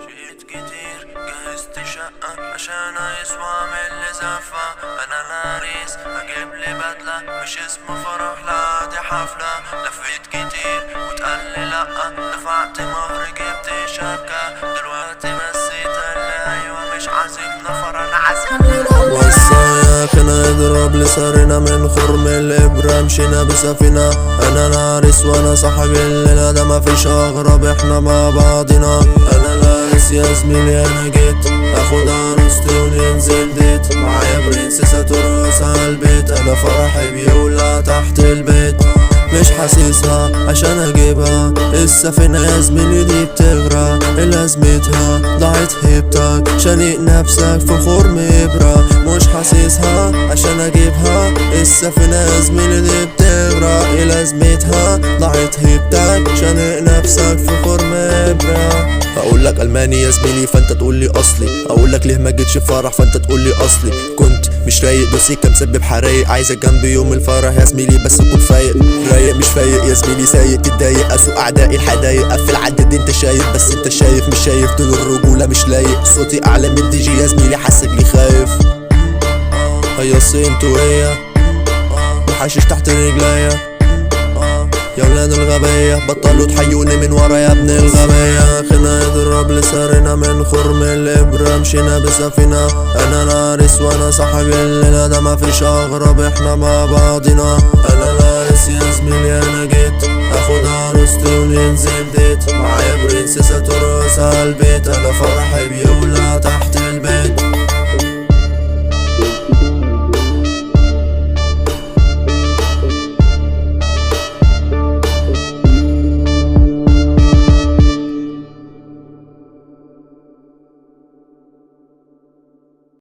شقيت كتير جهزت شقة عشان يسوى من اللي زفة. انا العريس هجيبلي بدلة مش اسمه فرح لا دي حفلة. لفيت كتير وتقالي لأ، دفعت مهر جبت شبكة. دلوقتي مسيت اللي ايوه مش عازم نفر انا عازم وصايا كنا يضرب لصارنا من خرم الابرة مشينا بسفينة. انا العريس وانا صاحب الليلة ده مفيش اغرب احنا مع بعضنا. انا العريس يا زميلي انا جيت اخد عروستي وننزل ديت. معايا برنسيسة ترقص على البيت، انا فرحي بيولع تحت البيت. مش حاسسها عشان اجيبها السفينة يا زميلي دي بتغرق. لازمتها ضاعت هيبتك شانق نفسك في خرم ابرة. مش حاسسها عشان اجيبها السفينة يا زميلي دي بتغرق. لازمتها ضاعت هيبتك شانق نفسك في خرم ابرة. اقولك الماني يا زميلي فانت تقولي اصلي، اقولك ليه ما جيتش فرح فانت تقولي اصلي. كنت مش رايق دوسيكا مسبب حرايق، عايزك جنبي يوم الفرح يا زميلي بس كنت فايق. رايق مش فايق يا زميلي سايق تتضايق، اسوق اعدائي الحدايق. قفل عدد انت شايف بس انت شايف مش شايف دول الرجولة مش لايق. صوتي اعلى من الدي جي يا زميلي حاسك لي خايف. هيصي انتوية محشش تحت رجليا يا ولاد الغبية، بطلوا تحيوني من ورا يا ابن الغبية. خنا يضرب لسارنا من خرم الابرة مشينا بسفينة. انا العريس وانا صاحب الليلة ده مفيش اغرب احنا مع بعضنا. انا العريس يا زميلي انا جيت اخد عروستي وننزل ديت. معايا برنسيسة ترقص على البيت، انا فرحي بيولع تحت البيت.